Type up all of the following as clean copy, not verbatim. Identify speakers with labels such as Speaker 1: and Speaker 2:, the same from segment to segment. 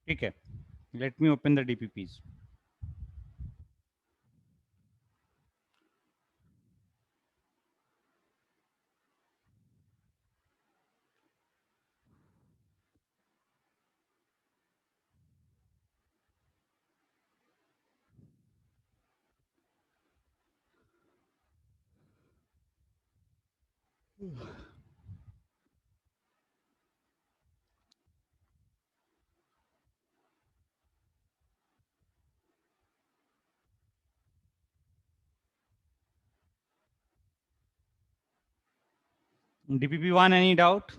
Speaker 1: ठीक है, let me open the DPPs. DPP1, any doubt?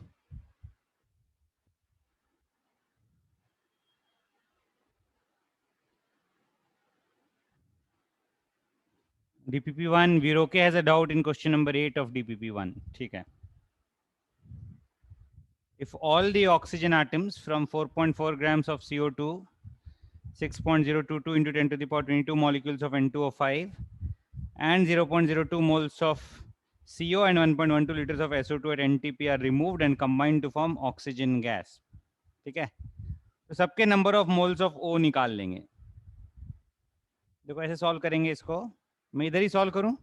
Speaker 1: DPP1, Viroke has a doubt in question number 8 of DPP1. ठीक है. If all the oxygen atoms from 4.4 grams of CO2, 6.022 into 10 to the power 22 molecules of N2O5 and 0.02 moles of CO and 1.12 liters of SO2 at NTP are removed and combined to form oxygen gas. ठीक है, तो सबके number of moles of O निकाल लेंगे. देखो ऐसे solve करेंगे इसको. मैं इधर ही सॉल्व करूं.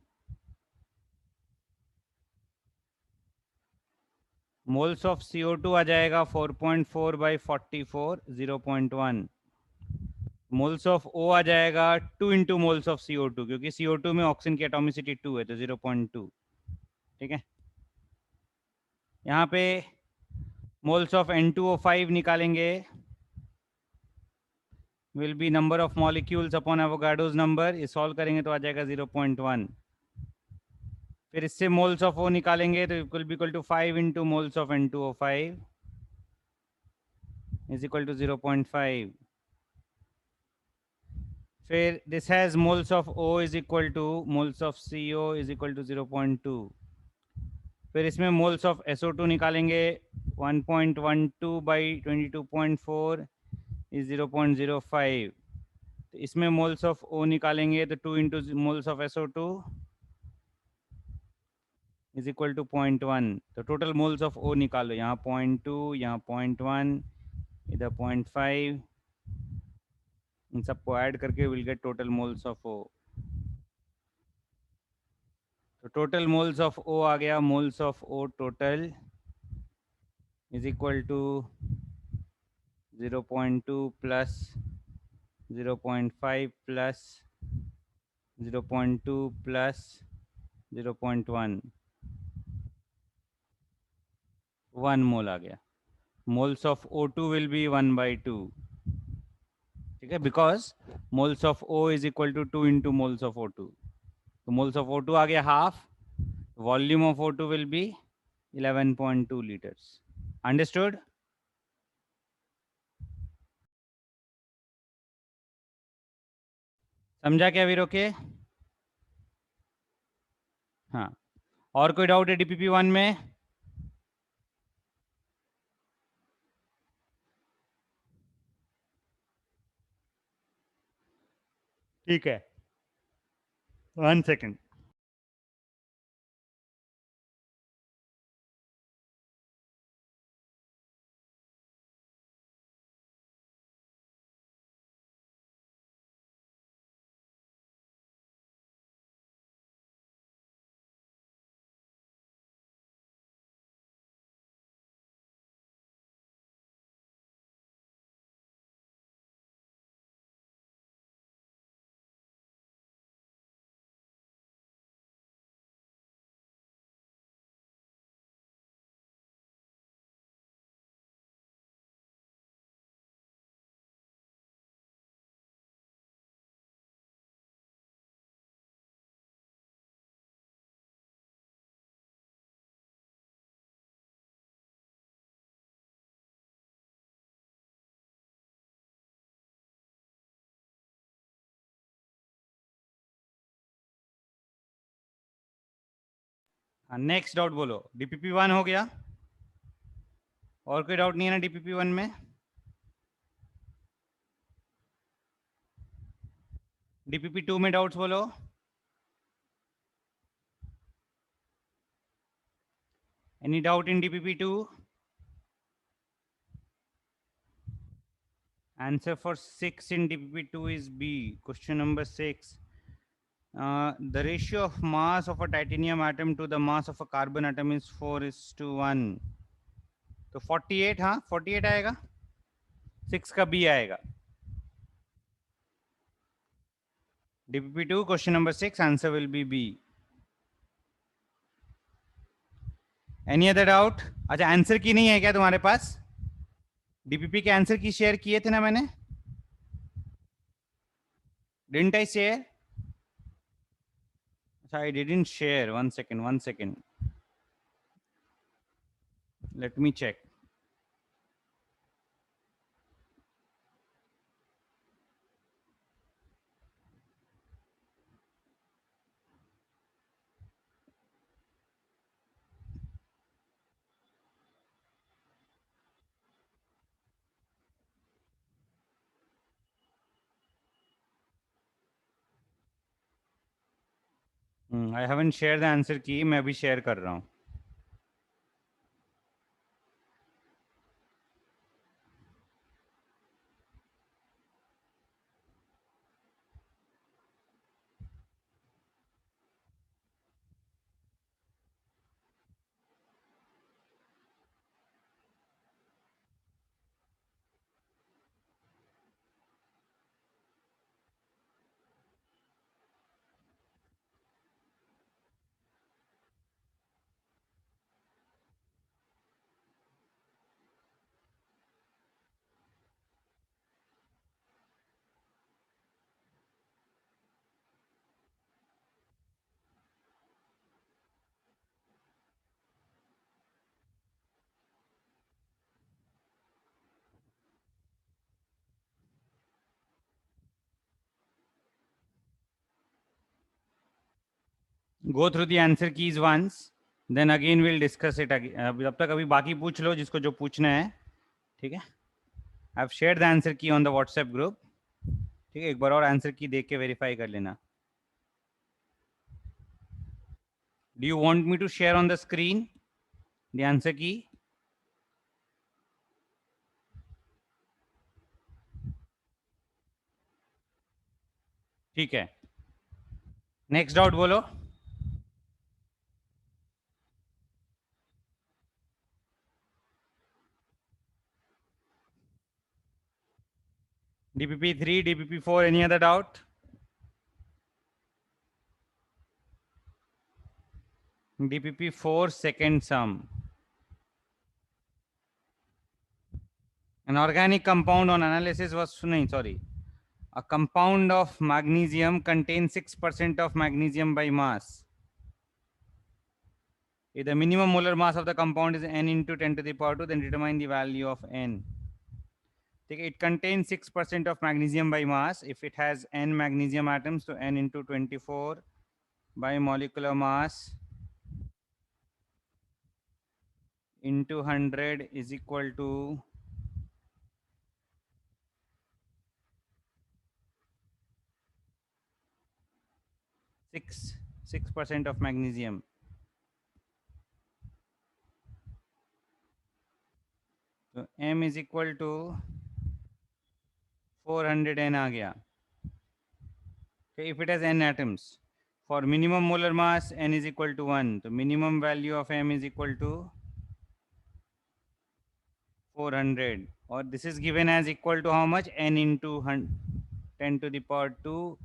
Speaker 1: मोल्स ऑफ CO2 आ जाएगा 4.4 by 44 0.1. मोल्स ऑफ O आ जाएगा 2 इंटू मोल्स ऑफ CO2, क्योंकि CO2 में ऑक्सीजन की एटॉमिसिटी 2 है तो 0.2. ठीक है, यहाँ पे मोल्स ऑफ N2O5 निकालेंगे, will be number of molecules upon Avogadro's number. ये सॉल्व करेंगे तो आ जाएगा 0.1. फिर इससे मोल्स ऑफ O निकालेंगे तो equal B equal to 5 into moles of N2O5 is equal to 0.5. फिर this has moles of O is equal to moles of CO is equal to 0.2. फिर इसमें मोल्स ऑफ SO2 निकालेंगे, 1.12 by 22.4 is 0.05. तो इसमें moles of O निकालेंगे तो 2 into moles of SO2 is equal to 0.1. तो total moles of O निकालो, यहाँ 0.2, यहाँ 0.1, इधर 0.5. इन सबको ऐड करके will get total moles of O. तो टोटल मोल्स ऑफ O आ गया, moles of O total is equal to 0.2 plus 0.5 plus 0.2 plus 0.1, 1 mole आ गया. Moles of O2 will be 1/2. ठीक है, because moles of O is equal to 2 into moles of O2. तो moles of O2 आ गया half, volume of O2 will be 11.2 litres. Understood? समझा क्या वीरो के? हाँ, और कोई डाउट है DPP1 में? ठीक है, 1 सेकेंड. हाँ, नेक्स्ट डाउट बोलो. DPP1 हो गया, और कोई डाउट नहीं है ना DPP1 में? DPP2 में डाउट्स बोलो. Any doubt in DPP2? Answer for 6 in DPP2 is B. Question number 6. The ratio of mass of a titanium atom to the mass of a carbon atom is 4:1. तो 48, हाँ 48 आएगा, 6 का B आएगा. DPP2 question number 6, answer will be B. Any other doubt? अच्छा answer की नहीं है क्या तुम्हारे पास? DPP के आंसर की शेयर किए थे ना मैंने? Didn't I share? I didn't share. One second. Let me check. I haven't shared the answer key. मैं अभी share कर रहा हूँ. Go through the answer keys once, then again we'll discuss it again. अब तक अभी बाकी पूछ लो जिसको जो पूछना है, ठीक है? I've shared the answer key on the WhatsApp group. ठीक है, एक बार और आंसर की देख के वेरीफाई कर लेना. Do you want me to share on the screen the answer key? ठीक है. Next doubt बोलो. DPP3, DPP4, any other doubt? DPP4 second sum. An organic compound on analysis was, sorry. A compound of magnesium contains 6% of magnesium by mass. If the minimum molar mass of the compound is n into 10 to the power 2, then determine the value of n. It contains 6% of magnesium by mass. If it has n magnesium atoms, so n into 24 by molecular mass into 100 is equal to 6% of magnesium. So m is equal to 400 n आ गया. If it has n atoms, for minimum molar mass n is equal to 1, the minimum value of m is equal to 400, or this is given as equal to how much? N into 10 to the power 2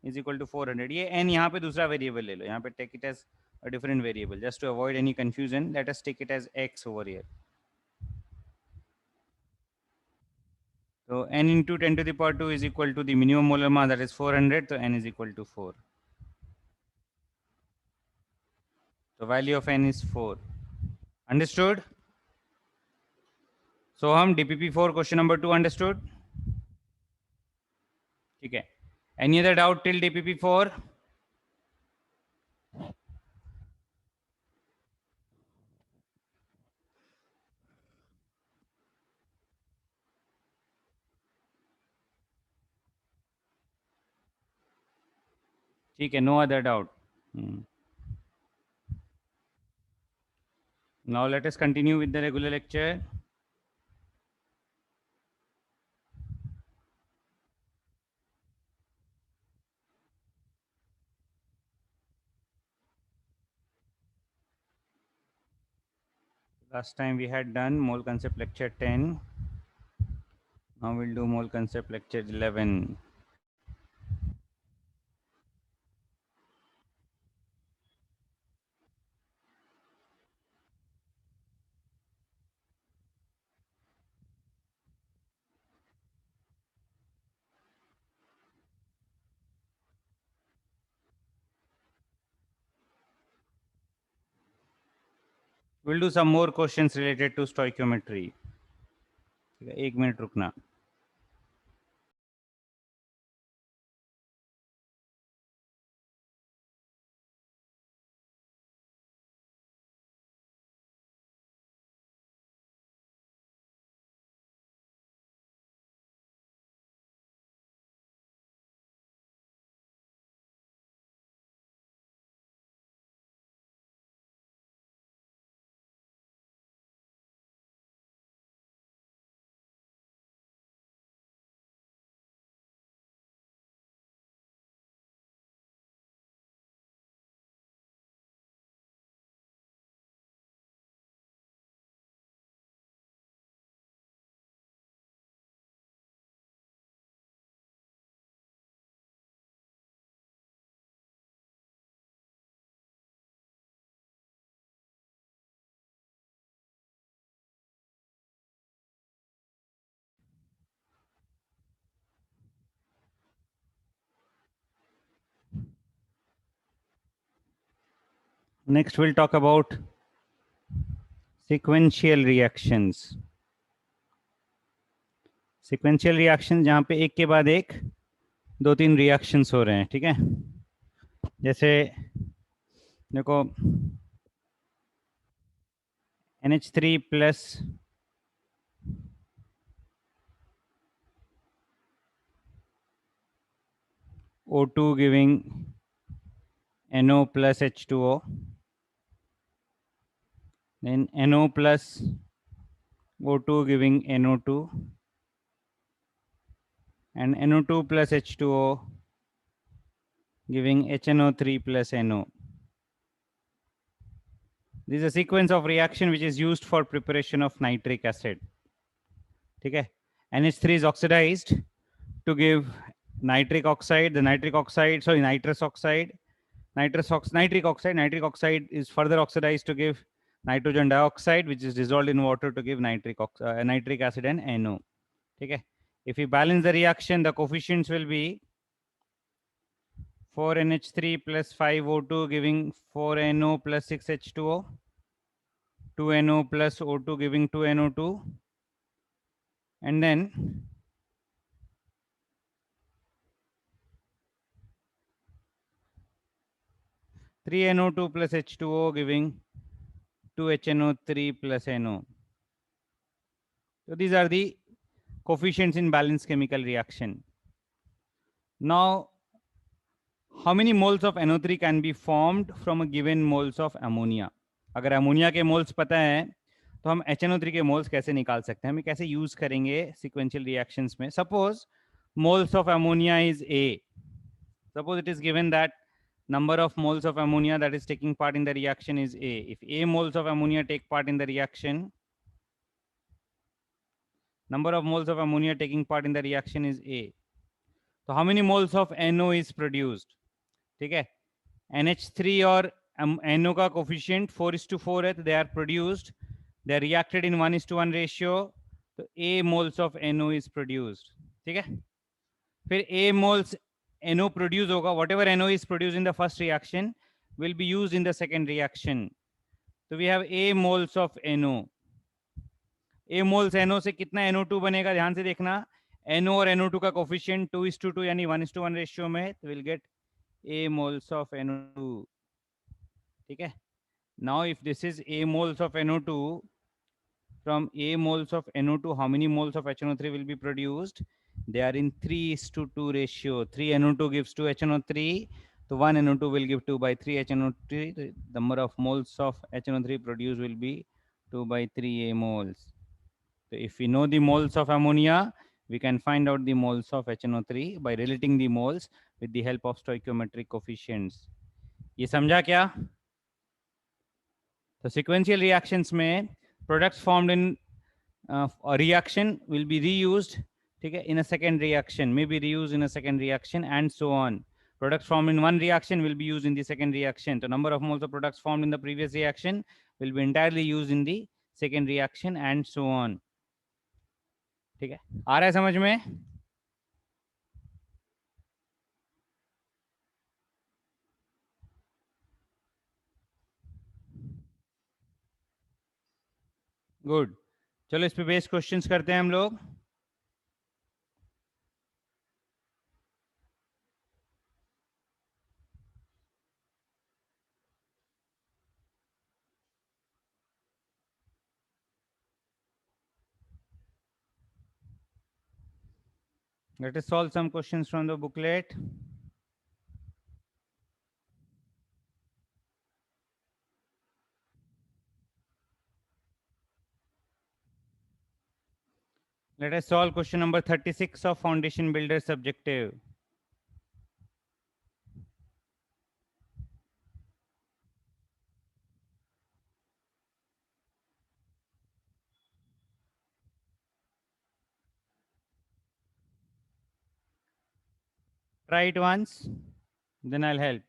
Speaker 1: is equal to 400. ये n यहाँ पे दूसरा variable ले लो, यहाँ पे take it as a different variable. Just to avoid any confusion, let us take it as x over here. So n into 10 to the power 2 is equal to the minimum molar mass, that is 400, so n is equal to 4. So value of n is 4. Understood? So हम DPP4 question number 2 understood? ठीक है. Any other doubt till DPP4? ठीक है, no other doubt. Now let us continue with the regular lecture. Last time we had done mole concept lecture 10. Now we'll do mole concept lecture 11. We'll do some more questions related to stoichiometry. एक minute रुकना. Next we'll talk about sequential reactions. Sequential reactions जहाँ पे एक के बाद एक दो तीन reactions हो रहे हैं, ठीक है. जैसे देखो NH3 plus O2 giving NO plus H2O, then NO plus O2 giving NO2, and NO2 plus H2O giving HNO3 plus NO. This is a sequence of reaction which is used for preparation of nitric acid. Okay, NH3 is oxidized to give nitric oxide. The nitric oxide, sorry, nitrous oxide, nitric oxide is further oxidized to give nitrogen dioxide, which is dissolved in water to give nitric acid and NO. Okay, if we balance the reaction, the coefficients will be 4NH3 plus 5O2 giving 4NO plus 6H2O, 2NO plus O2 giving 2NO2, and then 3NO2 plus H2O giving 2HNO3 plus NO. So these are the coefficients in balanced chemical reaction. Now, how many moles of NO3 can be formed from a given moles of ammonia? अगर ammonia के moles पता है तो हम HNO3 के moles कैसे निकाल सकते हैं, हम कैसे यूज करेंगे सीक्वेंशियल रिएक्शंस में. Suppose moles of ammonia is A. Suppose it is given that number of moles of ammonia that is taking part in the reaction is A. If A moles of ammonia take part in the reaction, number of moles of ammonia taking part in the reaction is A. So how many moles of NO is produced? ठीक है, NH3 और NO का coefficient 4:4 है, तो they are produced, they are reacted in 1:1 ratio, तो A moles of NO is produced. ठीक है, फिर A moles NO produce होगा, whatever NO is produced in the first reaction will be used in the second reaction. So we have A moles of NO. A moles NO से कितना NO2 बनेगा, ध्यान से देखना. NO और NO2 का coefficient 2:2 यानी 1:1 रेशियो में, तो will get A moles of NO2. ठीक है. Now if this is A moles of NO2, from A moles of NO2, how many moles of HNO3 will be produced? They are in 3:2 ratio. 3 NO2 gives 2 HNO3. So 1 NO2 will give 2 by 3 HNO3. The number of moles of HNO3 produced will be 2 by 3 A moles. So if we know the moles of ammonia, we can find out the moles of HNO3 by relating the moles with the help of stoichiometric coefficients. ये समझा क्या? तो sequential reactions में Products formed in a reaction will be reused, okay, in a second reaction, may be reused in a second reaction, and so on. Products formed in one reaction will be used in the second reaction. The number of moles of products formed in the previous reaction will be entirely used in the second reaction, and so on. ठीक है, आ रहा है समझ में? Good, चलो इस पे based questions करते हैं हम लोग. Let us solve some questions from the booklet. Let us solve question number 36 of Foundation Builder subjective. Try it once, then I'll help.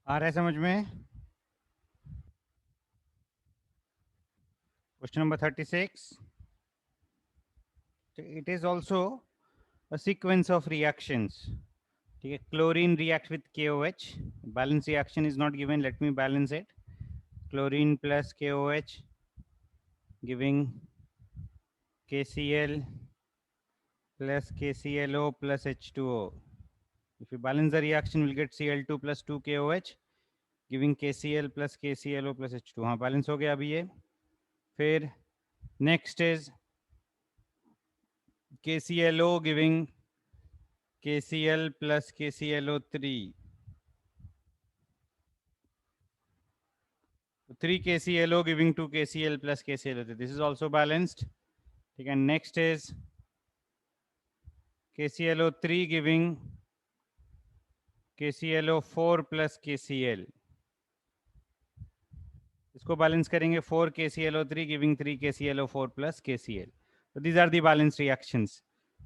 Speaker 1: आ रहा है समझ में? Question number 36. It is also a sequence of reactions. ठीक है, chlorine react with KOH. Balance reaction is not given. Let me balance it. Chlorine plus KOH giving KCl plus KClO plus H2O. If you balance the reaction, we'll get Cl2 plus 2 KOH giving KCl plus KClO plus H2. हाँ, balance हो गया अभी ये. फिर next is KClO giving KCl plus KClO3. 3 KClO giving 2 KCl plus KClO3. This is also balanced. Okay, and next is KClO3 giving KClO4 plus KCl. इसको balance करेंगे 4 KClO3 giving 3 KClO4 plus KCl. So these are the balanced reactions.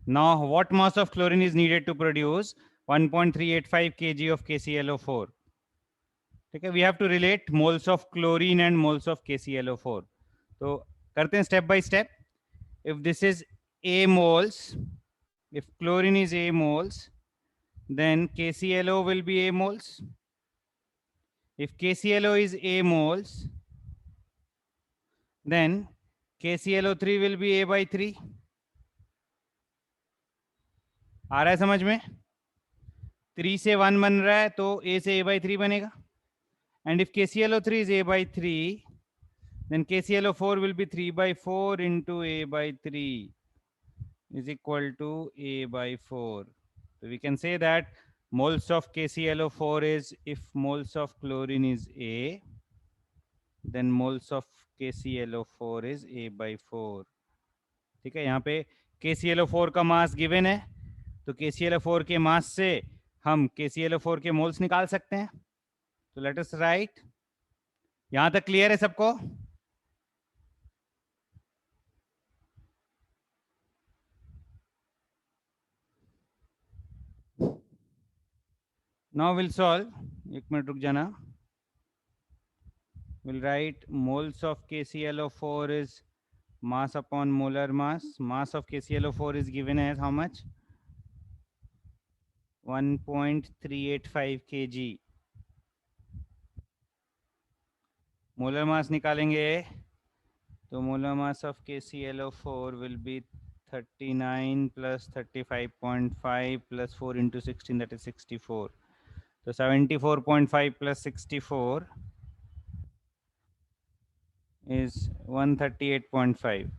Speaker 1: Now, what mass of chlorine is needed to produce 1.385 kg of KClO4? ठीक है, we have to relate moles of chlorine and moles of KClO4. तो करते हैं step by step. If this is A moles, if chlorine is A moles, then KClO will be A moles. If KClO is A moles, then KClO3 will be A by 3. आ रहा है समझ में? 3 से 1 बन रहा है तो A से A by 3 बनेगा. And if KClO3 is A by 3, then KClO4 will be 3 by 4 into A by 3 is equal to A by 4. So we can say that moles of KClO4 is, if moles of chlorine is A, then moles of KClO4 is A by 4. ठीक है, यहाँ पे KClO4 का mass given है, तो KClO4 के मास से हम KClO4 के मोल्स निकाल सकते हैं. तो लेट अस राइट. यहां तक क्लियर है सबको? Now we'll solve. एक मिनट रुक जाना. We'll write moles of KClO4 is mass upon molar mass. Mass of KClO4 is given as how much? 1.385 kg. Molar mass निकालेंगे तो molar mass of KClO4 will be 39 plus 35.5 plus 4 into 16, that is 64. So 74.5 plus 64 is 138.5.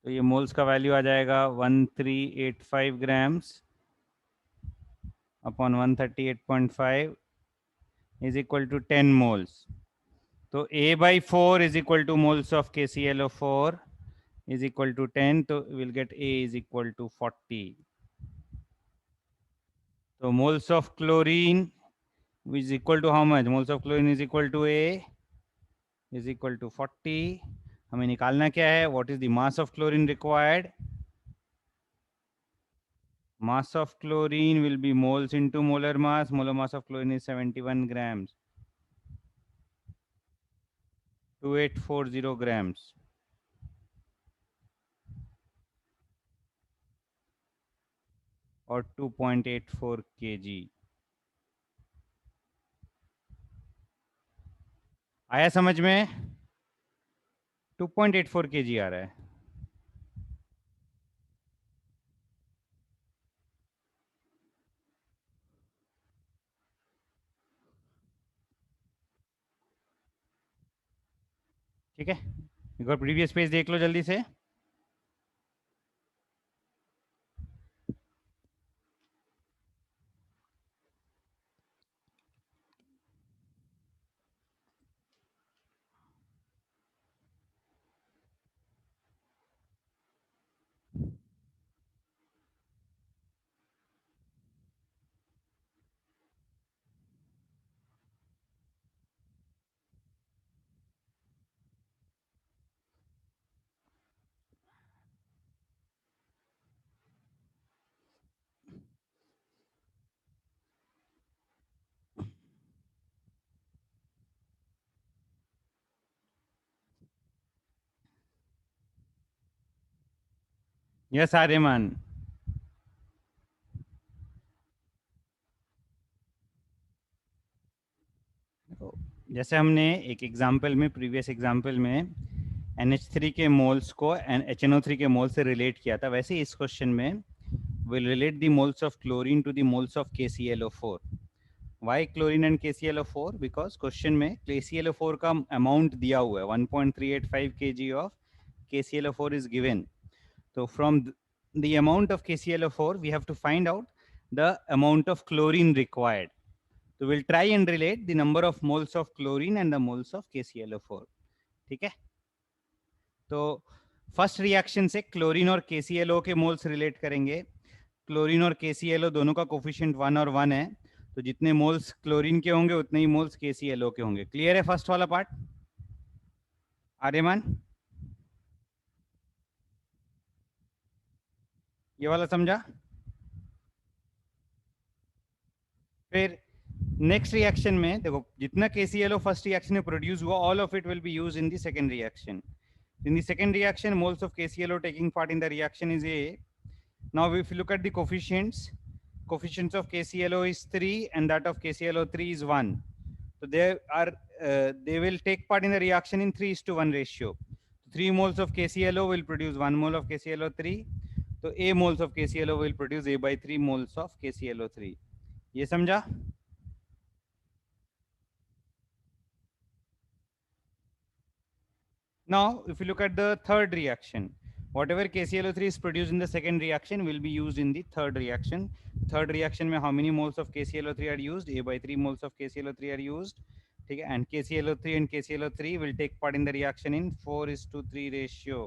Speaker 1: तो ये moles का value आ जाएगा 1385 grams upon 138.5 is equal to 10 moles. तो A by 4 is equal to moles of KClO4 is equal to 10. तो we'll get A is equal to 40. So moles of chlorine is equal to how much? Moles of chlorine is equal to A is equal to 40. हमें निकालना क्या है? What is the mass of chlorine required? Mass of chlorine will be moles into molar mass. Molar mass of chlorine is 71 grams. 2840 grams. और 2.84 kg. आया समझ में? 2.84 kg आ रहा है. ठीक है, एक बार प्रीवियस पेज देख लो जल्दी से. यस आर्यमान। देखो, जैसे हमने एक एग्जाम्पल में, प्रीवियस एग्जाम्पल में NH3 के मोल्स को HNO3 के मोल से रिलेट किया था, वैसे इस क्वेश्चन में will relate the moles of chlorine to the moles of KClO4। Why chlorine and KClO4? Because question में KClO4 का अमाउंट दिया हुआ है, 1.385 kg of KClO4 is given. So from the amount of KClO4 we have to find out the amount of chlorine required. So we'll try and relate the number of moles of chlorine and the moles of KClO4. ठीक है, तो first reaction से chlorine और KClO के moles relate करेंगे। Chlorine और KClO दोनों का कोफिशिएंट 1 और 1 है, तो जितने मोल्स क्लोरीन के होंगे उतने ही मोल्स KClO के होंगे। क्लियर है फर्स्ट वाला पार्ट आर्यमान? ये वाला समझा? फिर नेक्स्ट रिएक्शन में देखो, जितना KClO फर्स्ट रिएक्शन में प्रोड्यूस हुआ, all of it will be used in the second reaction. In the second reaction, moles of KClO taking part in the reaction is A. Now, if you look at the coefficients, coefficients of KClO is 3 and that of KClO3 is 1. So they will take part in the reaction in 3:1 ratio. 3 moles of KClO will produce 1 mole of KClO3. So A moles of KClO will produce A by 3 moles of KClO3. ये समझा? Now, if you look at the third reaction, whatever KClO3 is produced in the second reaction will be used in the third reaction. Third reaction में how many moles of KClO3 are used? A by 3 moles of KClO3 are used. ठीक है, and KClO3 and KClO3 will take part in the reaction in 4:3 ratio.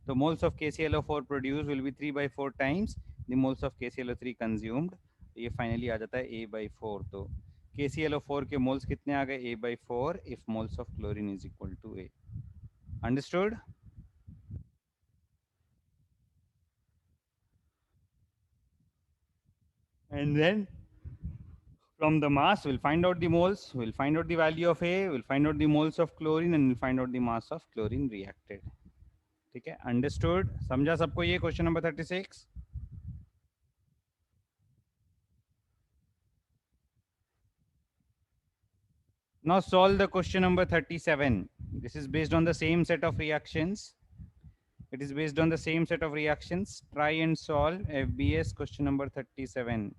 Speaker 1: The moles of KClO4 produced will be 3 by 4 times the moles of KClO3 consumed. ये finally आ जाता है A by 4. तो KClO4 के moles कितने आ गए? A by 4 if moles of chlorine is equal to A. Understood? And then from the mass, we'll find out the moles, we'll find out the value of A, we'll find out the moles of chlorine, and we'll find out the mass of chlorine reacted. ठीक है, understood? समझा सबको ये question number 36? Now solve the question number 37. This is based on the same set of reactions. It is based on the same set of reactions. Try and solve FBS question number 37.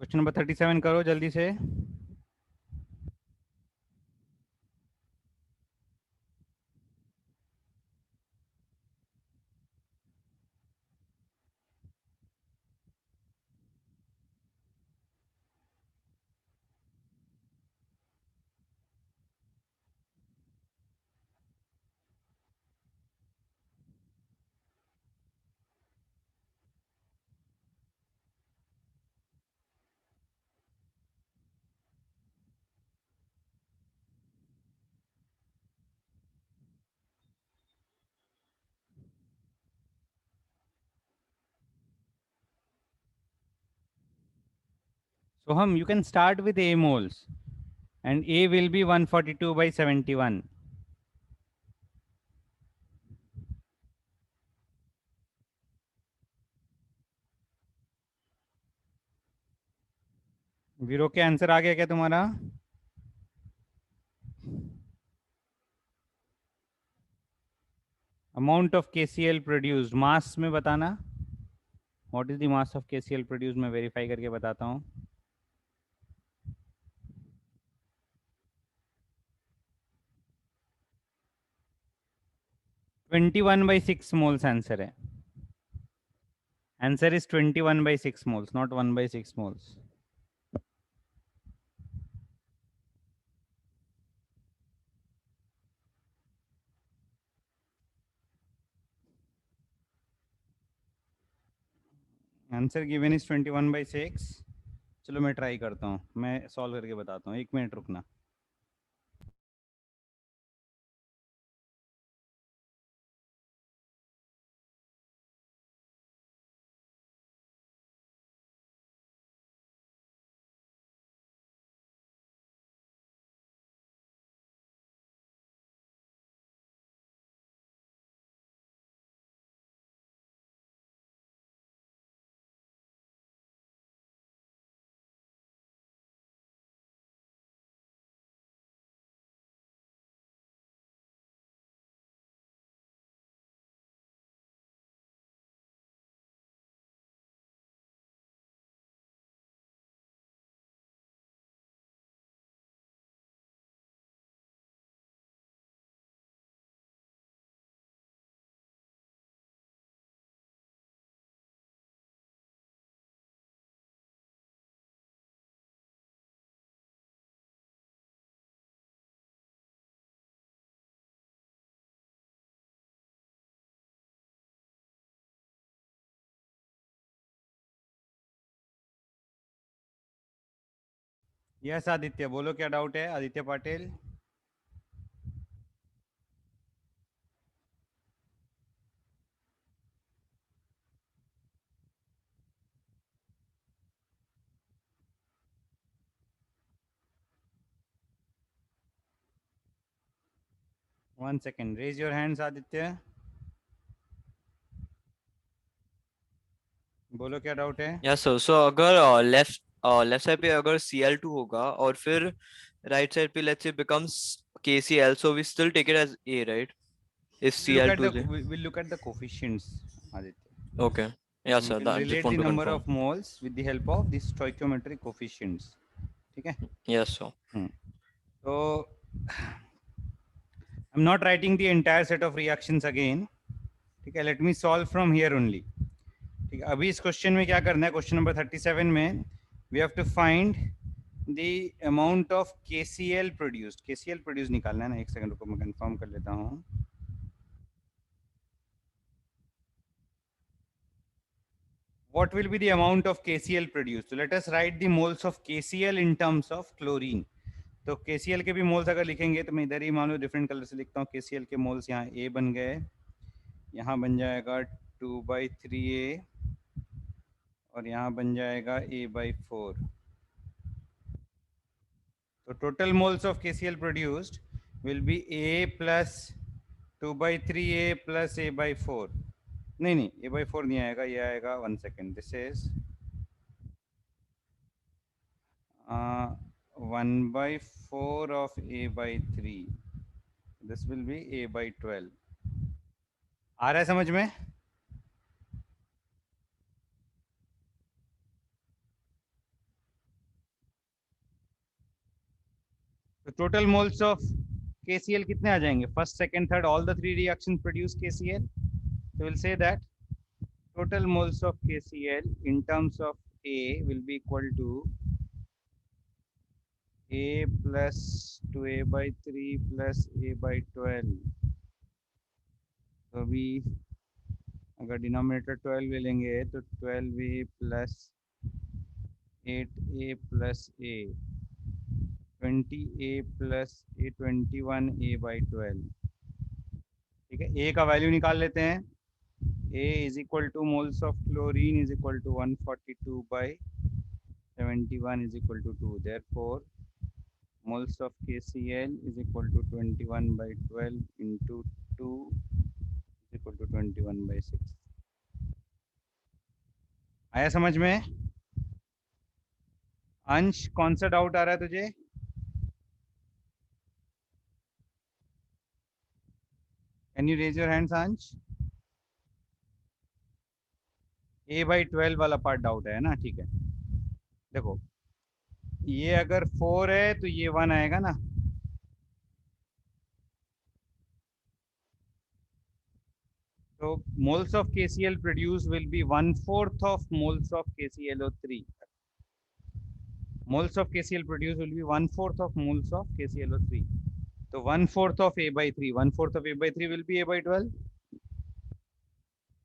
Speaker 1: Question number 37 करो जल्दी से। So हम you can start with A moles and A will be 142/71. वीरो के answer आ गया क्या तुम्हारा? Amount of KCl produced मास में बताना. What is the mass of KCl produced? मैं वेरीफाई करके बताता हूँ. 21/6 मोल्स आंसर है. Answer is 21/6 moles, not 1/6 moles. Answer given is 21/6. चलो मैं ट्राई करता हूँ, मैं सॉल्व करके बताता हूँ. 1 मिनट रुकना. यस आदित्य, बोलो क्या डाउट है. Aditya Patil. One second. Raise your hands, Aditya. बोलो क्या डाउट है.
Speaker 2: या सर, सो अगर लेफ्ट साइड पे अगर Cl2 होगा और फिर राइट साइड पे let's say becomes KCl, so we still take it as A, right? If Cl2 is A.
Speaker 1: We'll look at the coefficients, Aditya.
Speaker 2: Okay. Yeah,
Speaker 1: We
Speaker 2: sir.
Speaker 1: will
Speaker 2: That just
Speaker 1: relate the
Speaker 2: want to
Speaker 1: number
Speaker 2: confirm.
Speaker 1: of moles with the help of the stoichiometric coefficients. ठीक है.
Speaker 2: Yes, sir.
Speaker 1: So I'm not writing the entire set of reactions again. ठीक है. Let me solve from here only. ठीक है. अभी इस question में क्या करना है? क्वेश्चन नंबर 37 में we have to find the amount of KCl produced. KCl produced निकालना है ना. एक सेकंड रुको, मैं कंफर्म कर लेता हूँ. What will be the amount of KCl produced? So let us write the moles of KCl in terms of chlorine. तो KCl के भी मोल्स अगर लिखेंगे तो मैं इधर ही मान लो डिफरेंट कलर से लिखता हूँ. KCl के मोल्स यहाँ A बन गए, यहाँ बन जाएगा 2/3A और यहाँ बन जाएगा A/4. तो total moles of KCl produced will be A plus 2/3A plus A/4. नहीं, A/4 नहीं आएगा, ये आएगा 1 second. This is 1/4 of A/3. This will be A/12. आ रहा है समझ में? तो टोटल मोल्स ऑफ KCl कितने आ जाएंगे? First, second, third, all the 3 reactions produce KCl. So we'll say that total moles of KCl in terms of A will be equal to A plus 2A/3 plus A/12. तो अभी अगर denominator 12 ले लेंगे तो 12A plus 8A plus A, 20A plus A 21A/12. ठीक है. A का value निकाल लेते हैं. A is equal to moles of chlorine is equal to 142/12. 71 is equal to 2. Therefore, moles of KCl is equal to 21 by 12 into 2 is equal to 21 by 6. आया समझ में? अंश कौन सा डाउट आ रहा है तुझे? Can you raise your hands, अंश? A by 12 वाला पार्ट डाउट है ना? ठीक है, देखो ये अगर 4 है तो ये 1 आएगा ना. So moles of KCl produced will be 1/4 of moles of KClO3. Moles of KCl produced will be 1/4 of moles of KClO3. So 1/4 of A by 3. 1/4 of A by 3 will be A by 12.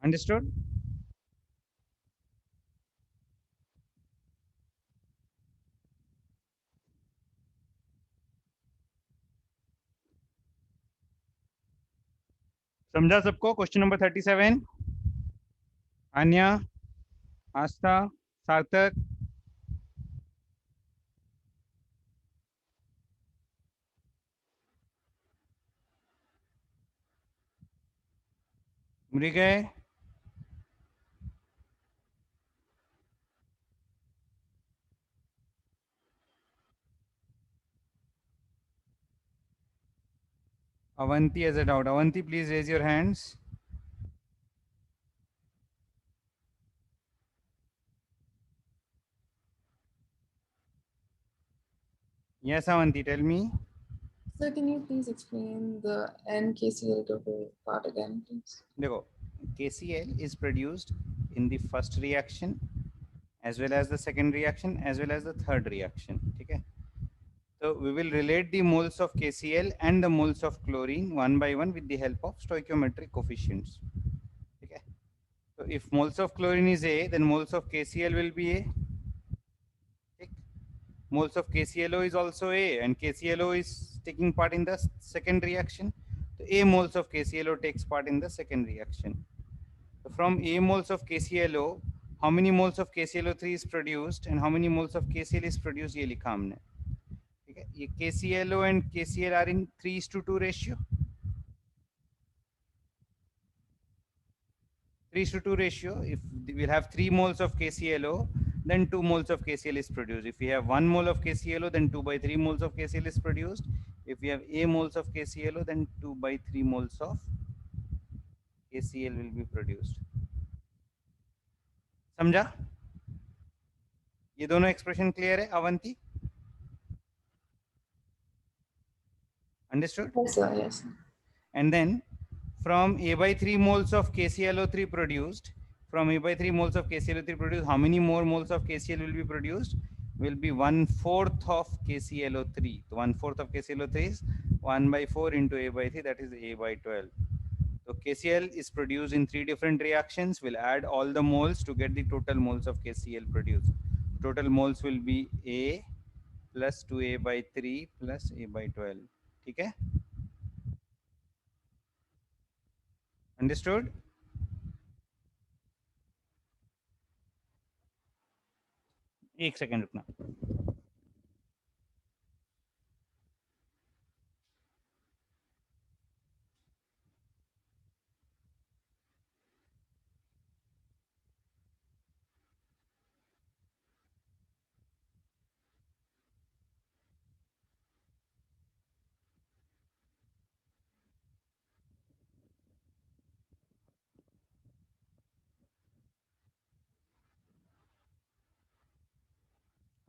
Speaker 1: Understood? समझा सबको? Question number 37. Anya, आस्था, सार्थक. मृगय, Avanti has a doubt. Avanti, please raise your hands. Yes, Avanti, tell me.
Speaker 3: Sir, can you please explain the NKCl2 part again, please?
Speaker 1: देखो, KCl is produced in the first reaction as well as the second reaction as well as the third reaction. ठीक है? So we will relate the moles of KCl and the moles of chlorine one by one with the help of stoichiometric coefficients. Okay. So if moles of chlorine is A, then moles of KCl will be A. Okay. Moles of KClO is also A, and KClO is taking part in the second reaction. So A moles of KClO takes part in the second reaction. So from A moles of KClO, how many moles of KClO3 is produced and how many moles of KCl is produced? ये लिखा हमने. ये KClO and KCl are in 3:2 ratio. 3:2 ratio. If we'll have 3 moles of KClO, then 2 moles of KCl is produced. If we have 1 mole of KClO, then 2 by 3 moles of KCl is produced. If we have A moles of KClO, then 2 by 3 moles of KCl will be produced. समझा? ये दोनों expression clear है Avanti? Understood?
Speaker 3: Yes, sir. Yes.
Speaker 1: And then from A by 3 moles of KClO3 produced, from A by 3 moles of KClO3 produced, how many more moles of KCl will be produced? Will be 1/4 of KClO3. So 1/4 of KClO3 is 1 by 4 into A by 3, that is A by 12. So KCl is produced in 3 different reactions. We'll add all the moles to get the total moles of KCl produced. Total moles will be A plus 2A by 3 plus A by 12. ठीक है? Understood? एक second रुकना.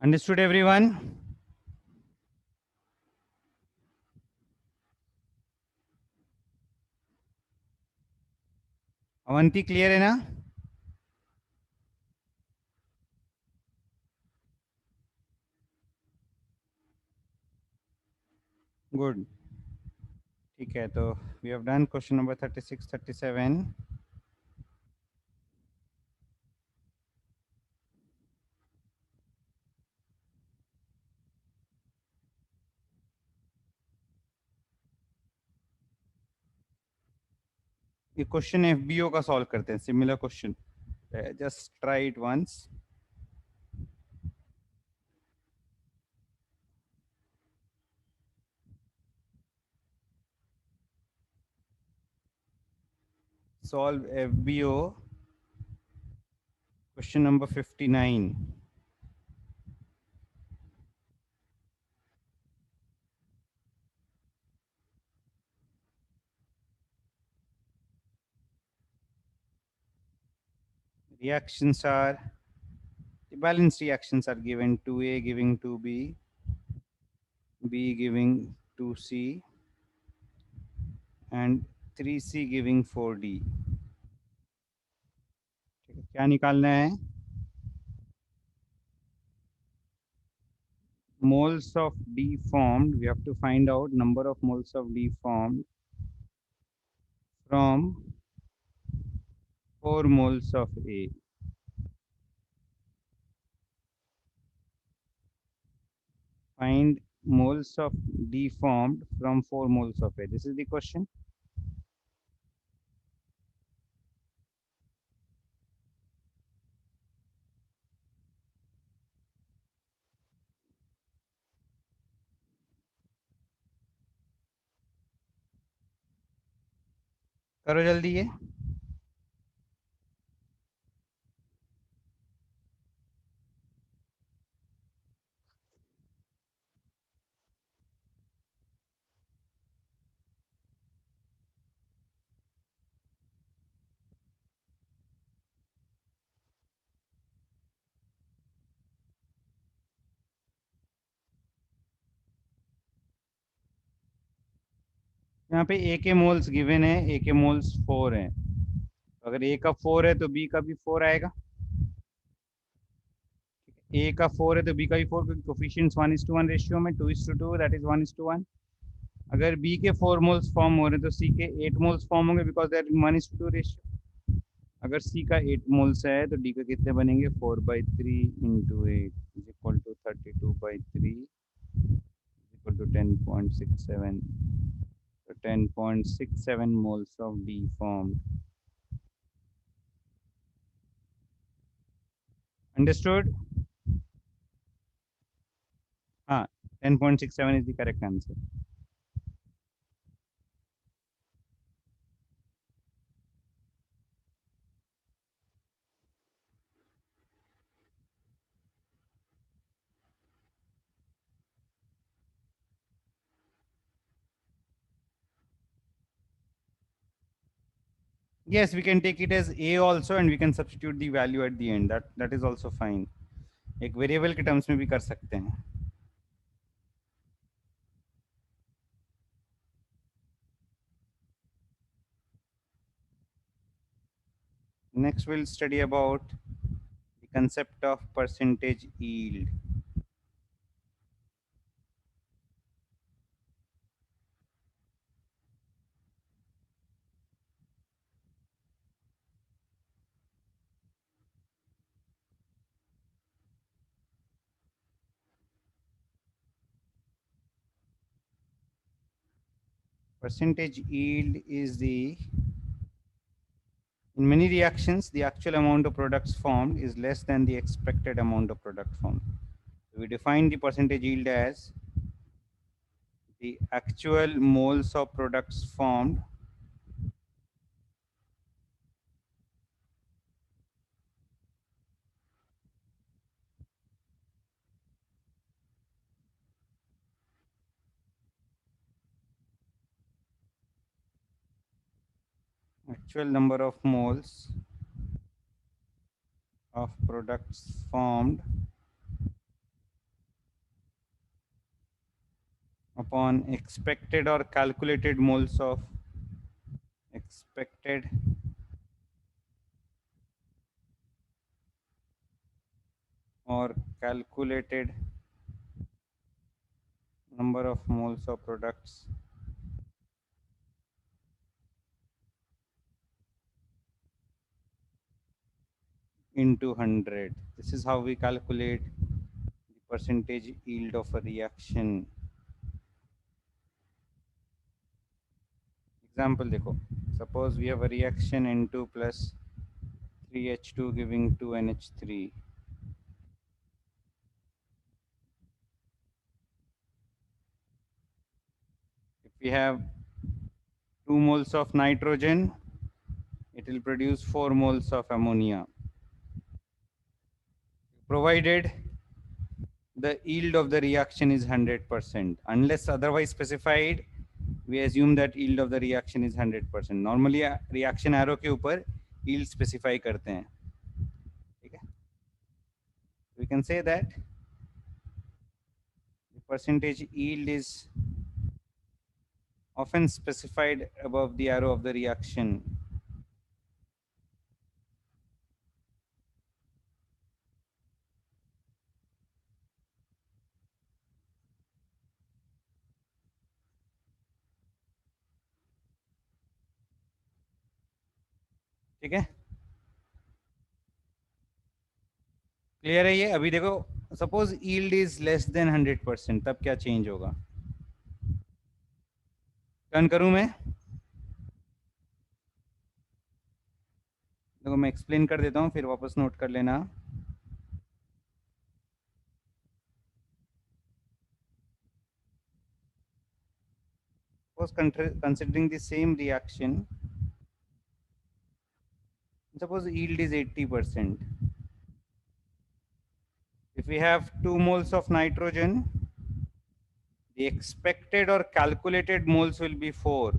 Speaker 1: Understood everyone? Avanti clear है ना? Good. ठीक है, तो we have done question number 36, 37. ये क्वेश्चन एफबीओ का सॉल्व करते हैं, similar question. Just try it once. solve FBO question number 59. Reactions are, the balanced reactions are given 2A giving 2B, B giving 2C, and 3C giving 4D. क्या निकालना है? Moles of D formed. We have to find out number of moles of D formed from 4 moles of A. Find moles of D formed from 4 moles of A. This is the question. करो जल्दी ये. यहाँ पे A के moles given है, A के moles 4 हैं. अगर A का 4 है तो B का भी 4 आएगा. A का 4 है तो B का भी 4, क्योंकि कोफिशिएंट्स 1:1 रेशियो में 2:2, दैट इज 1:1. अगर B के 4 मोल्स फॉर्म हो रहे हैं तो C के 8 मोल्स फॉर्म होंगे, बिकॉज दैट 1:2 रेशियो. अगर C का 8 मोल्स है तो D का कितने बनेंगे? 4/3 into 8 is equal to 32/3 is equal to 10.67. So 10.67 moles of D formed. Understood? 10.67 is the correct answer. Yes, we can take it as A also, and we can substitute the value at the end. That is also fine. एक variable के terms में भी कर सकते हैं. Next, we'll study about the concept of percentage yield. Percentage yield is the, in many reactions, the actual amount of products formed is less than the expected amount of product formed. We define the percentage yield as the actual moles of products formed actual number of moles of products formed upon expected or calculated moles of expected or calculated number of moles of products into 100. This is how we calculate the percentage yield of a reaction. Example देखो, suppose we have a reaction N2 plus 3H2 giving 2NH3. If we have 2 moles of nitrogen, it will produce 4 moles of ammonia, provided the yield of the reaction is 100%. Unless otherwise specified, we assume that yield of the reaction is 100%. Normally reaction arrow के ऊपर yield specify करते हैं, ठीक है? We can say that the percentage yield is often specified above the arrow of the reaction. ठीक है, clear है ये? अभी देखो, suppose yield is less than 100%, तब क्या चेंज होगा? टर्न करूं मैं? देखो मैं एक्सप्लेन कर देता हूं, फिर वापस नोट कर लेना. Considering the same reaction, suppose yield is 80%. If we have 2 moles of nitrogen, the expected or calculated moles will be 4.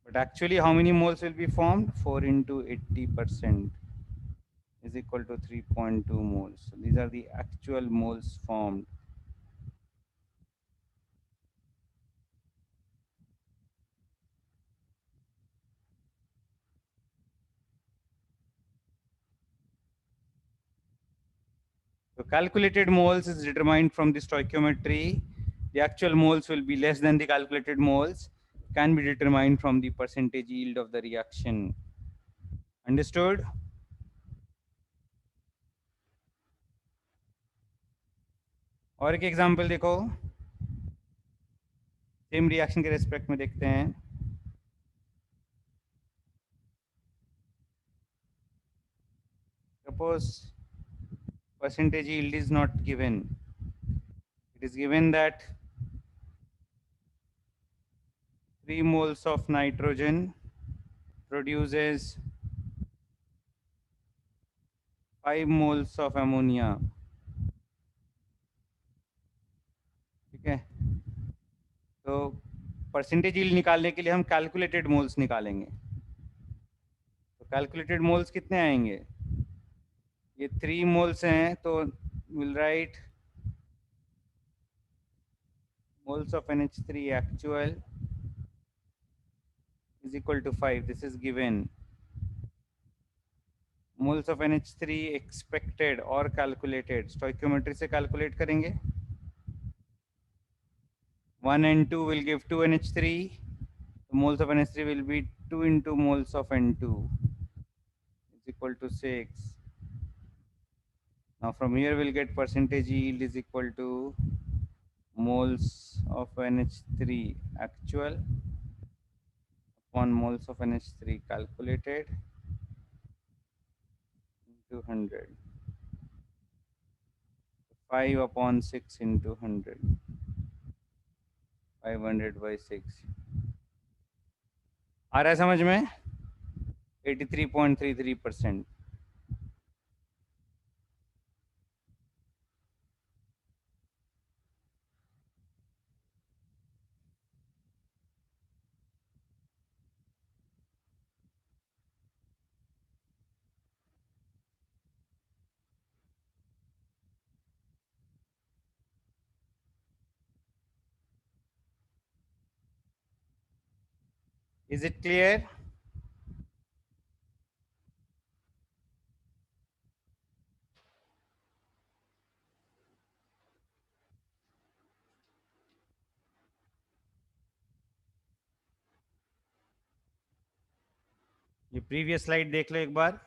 Speaker 1: But actually, how many moles will be formed? 4 into 80% is equal to 3.2 moles. So these are the actual moles formed. So calculated moles is determined from the stoichiometry. The actual moles will be less than the calculated moles, can be determined from the percentage yield of the reaction. Understood? और एक example देखो, same reaction के respect में देखते हैं. Suppose percentage yield is not given. It is given that 3 moles of nitrogen produces 5 moles of ammonia. ठीक है, तो परसेंटेज यील्ड निकालने के लिए हम कैलकुलेटेड मोल्स निकालेंगे. तो कैलकुलेटेड मोल्स कितने आएंगे? ये 3 मोल्स हैं, तो will write moles of NH3 actual is equal to 5. This is given. Moles of NH3 expected or calculated, stoichiometry से calculate करेंगे. 1 and 2 will give 2 NH3. The moles of NH3 will be 2 into moles of N2 is equal to 6. Now from here we'll get percentage yield is equal to moles of NH3 actual upon moles of NH3 calculated into 100. 5 upon 6 into 100. 500 by 6. आ रहा है समझ में? 83.33%. Is it clear? ये previous slide देख लो एक बार.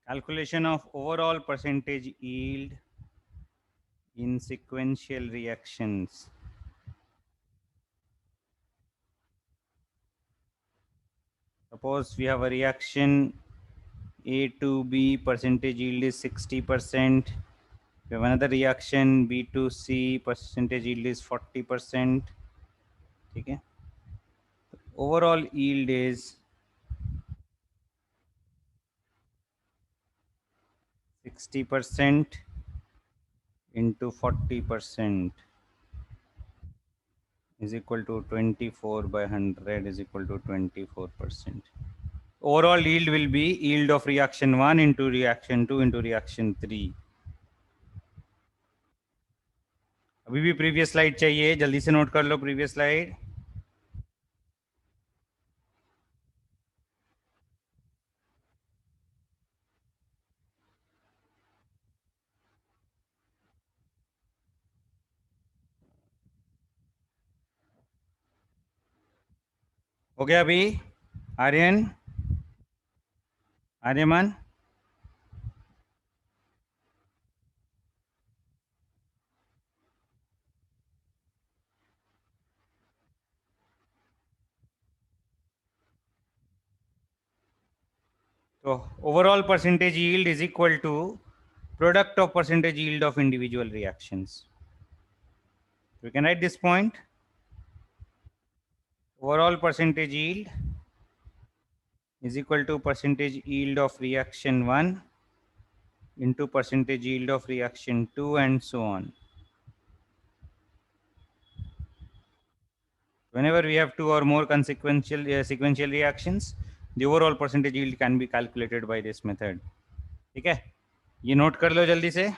Speaker 1: Calculation of overall percentage yield in sequential reactions. Suppose we have a reaction A to B, percentage yield is 60%. We have another reaction B to C, percentage yield is 40%. Okay. Overall yield is 60% into 40% is equal to 24 by 100 is equal to 24%. Overall yield will be yield of reaction 1 into reaction 2 into reaction 3. अभी भी previous slide चाहिए, जल्दी से note कर लो previous slide. हो गया अभी? Aryan, Aryaman, so overall percentage yield is equal to product of percentage yield of individual reactions. We can write this point. Overall percentage yield is equal to percentage yield of reaction 1 into percentage yield of reaction 2 and so on. Whenever we have two or more consequential sequential reactions, the overall percentage yield can be calculated by this method. ठीक है, ये note कर लो जल्दी से.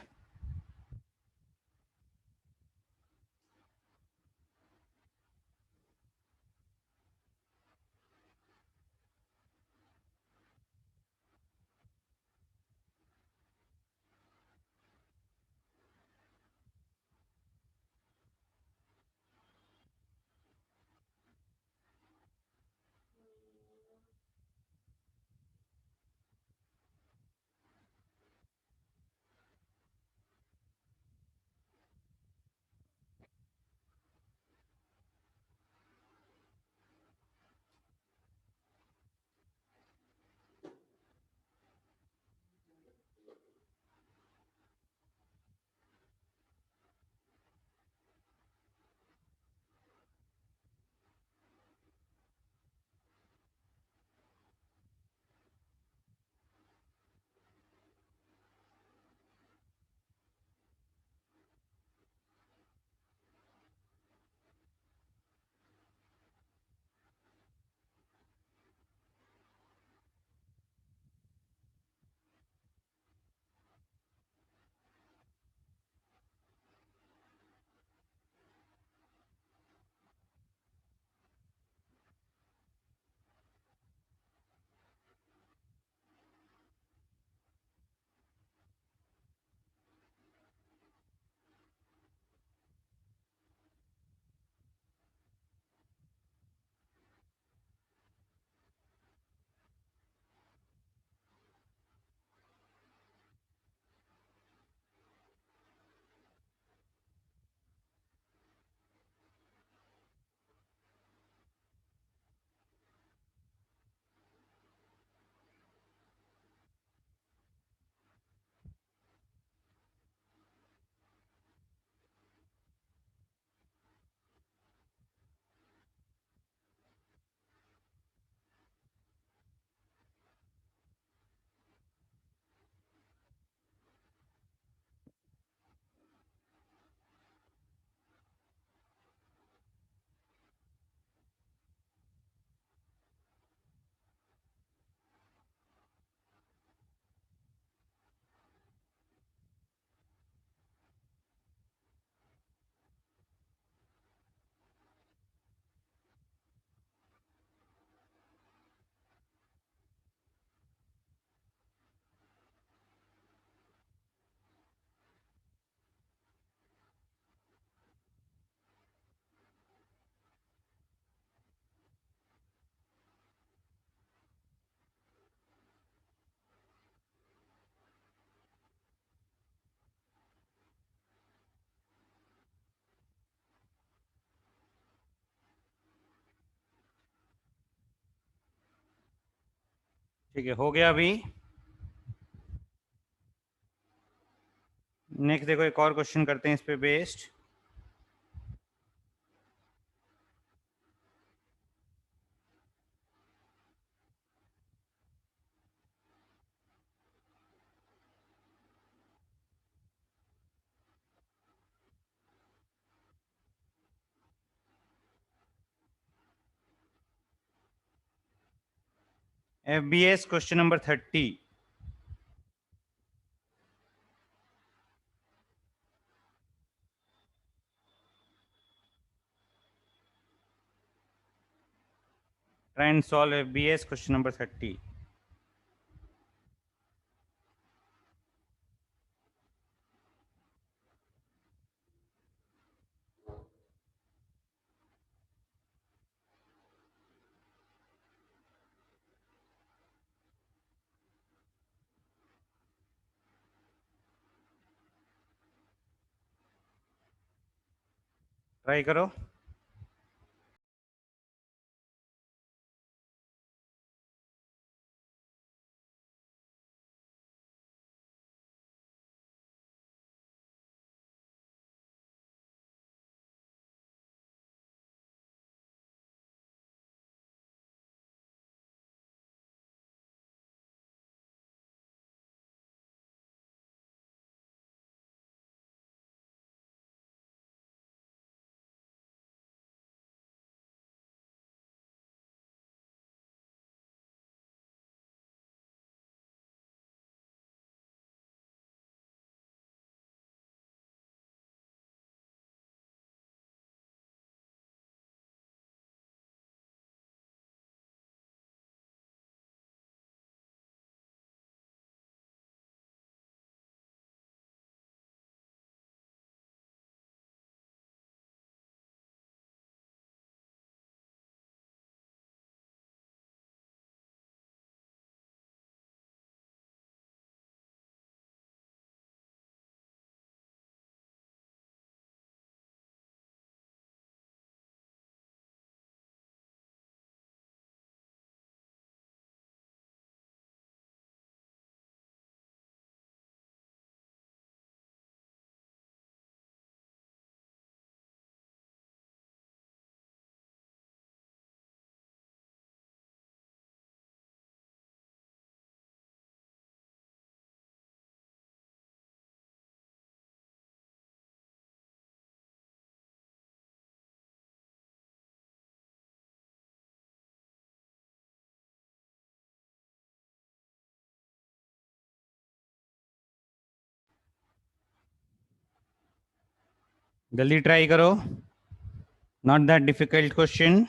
Speaker 1: ठीक है, हो गया अभी। नेक्स्ट देखो, एक और क्वेश्चन करते हैं इस पे based. FBS question number 30। Try and solve FBS question number 30. Try करो। जल्दी ट्राई करो, not that difficult question.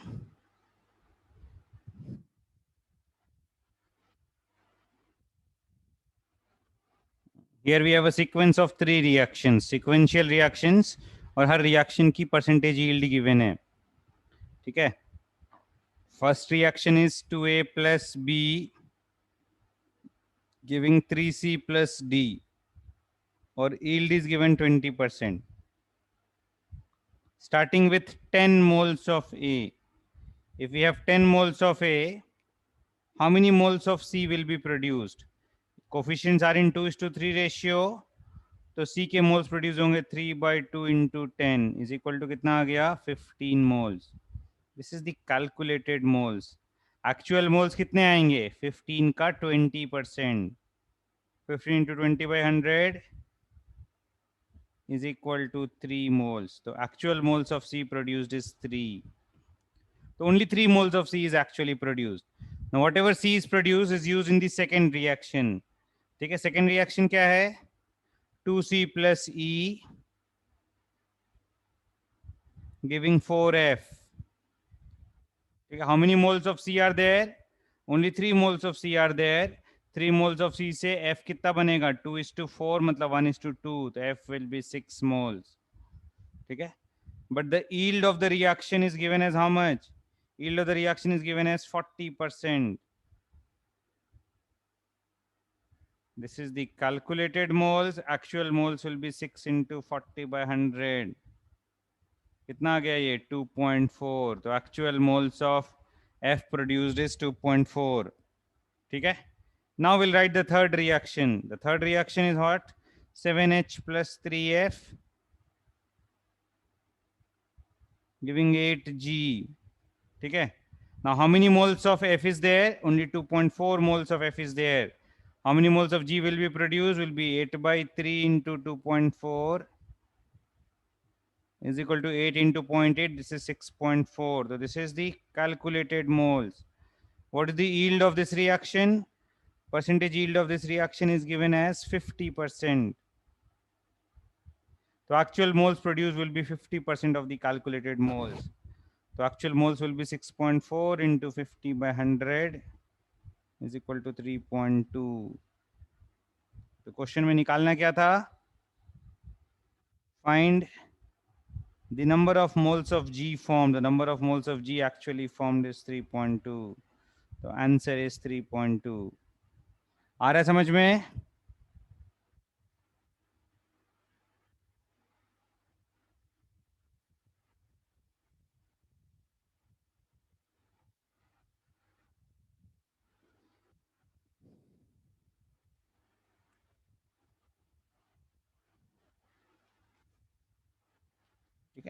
Speaker 1: Here we have a sequence of 3 reactions, sequential reactions, और हर रिएक्शन की परसेंटेज यील्ड गिवन है। ठीक है, first reaction is 2A plus B giving 3C plus D, और yield is given 20%. Starting with 10 moles of A. If we have 10 moles of A, how many moles of C will be produced? Coefficients are in 2:3 ratio, तो C के moles produce होंगे 3/2 into 10 is equal to कितना आ गया 15 moles. This is the calculated moles. Actual moles कितने आएंगे 15 का 20%. 15 into 20 by 100 is equal to 3 moles. So actual moles of C produced is 3. So only 3 moles of C is actually produced. Now whatever C is produced is used in the second reaction. ठीक है, second reaction क्या है 2C plus E giving 4F. How many moles of C are there? Only 3 moles of C are there. 3 moles of C से F कितना बनेगा 2:4 मतलब 1:2, तो F will be 6 moles. ठीक है, but the yield of the reaction is given as how much? Yield of the reaction is given as 40%. This is the calculated moles. Actual moles will be 6 into 40 by 100. कितना आ गया ये 2.4. तो actual moles of F produced is 2.4. ठीक है, Now we'll write the third reaction. The third reaction is what? 7H plus 3F giving 8G. Okay. Now how many moles of F is there? Only 2.4 moles of F is there. How many moles of G will be produced? Will be 8 by 3 into 2.4 is equal to 8 into 0.8. This is 6.4. So this is the calculated moles. What is the yield of this reaction? Percentage yield of this reaction is given as 50%. So actual moles produced will be 50% of the calculated moles. So actual moles will be 6.4 into 50 by 100 is equal to 3.2. तो question में निकालना क्या था? Find the number of moles of G formed. The number of moles of G actually formed is 3.2. So answer is 3.2. आ रहा है समझ में?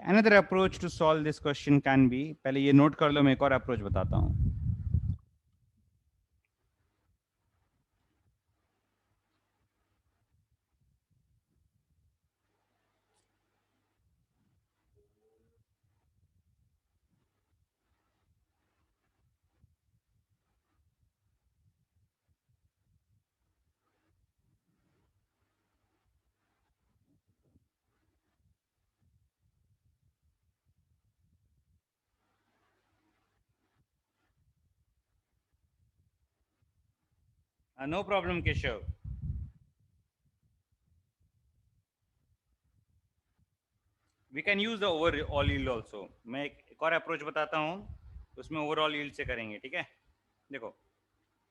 Speaker 1: Another approach to solve this question can be, पहले ये नोट कर लो, मैं एक और अप्रोच बताता हूँ. No problem, Keshav. We can use the overall yield also. मैं एक और अप्रोच बताता हूँ, उसमें overall yield से करेंगे, ठीक है? देखो,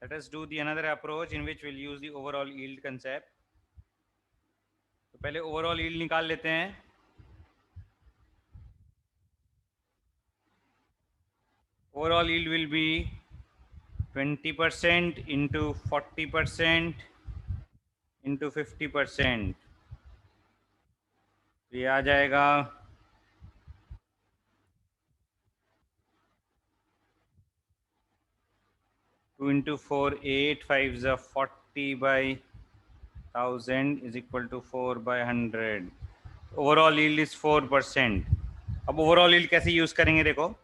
Speaker 1: let us do the another approach in which we'll use the overall yield concept. तो पहले overall yield निकाल लेते हैं. Overall yield will be 20% into 40% into 50%. तो ये आ जाएगा 2 into 4, 8, 5 is a 40 by 1000 is equal to 4 by 100. Overall yield is 4%. अब overall yield कैसे यूज करेंगे? देखो,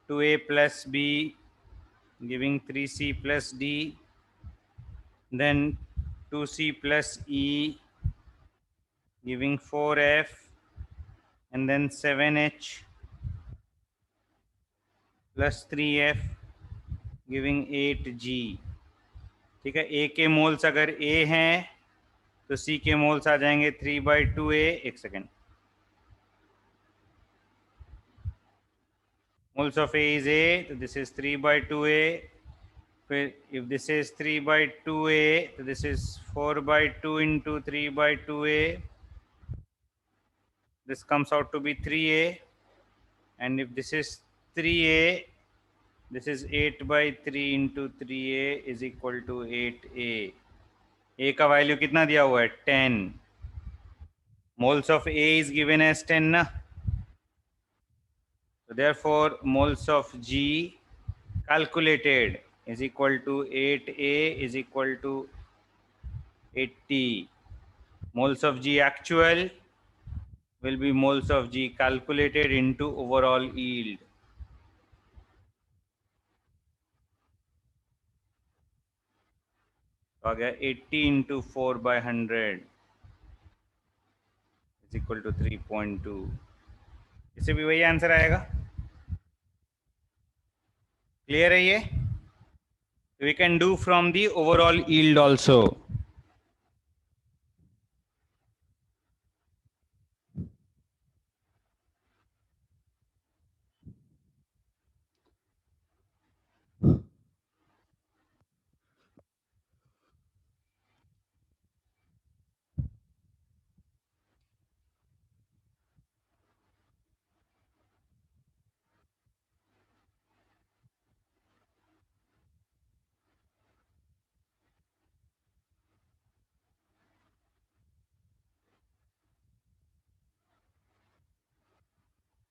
Speaker 1: 2a plus b giving 3c plus d, then 2c plus e giving 4f, and then 7h plus 3f giving 8g. ठीक है, a के moles अगर a हैं तो c के मोल्स आ जाएंगे 3 by 2a. एक second, moles of a is a, so this is 3 by 2a. If this is 3 by 2a, so this is 4 by 2 into 3 by 2a. This comes out to be 3a. And if this is 3a, this is 8 by 3 into 3a is equal to 8a. a का value कितना दिया हुआ है? 10. Moles of a is given as 10 ना. So therefore moles of G calculated is equal to 8a is equal to 80. Moles of G actual will be moles of G calculated into overall yield. तो आ गया 80 into 4 by 100 is equal to 3.2. इससे भी वही answer आएगा. Clear है ये? We can do from the overall yield also.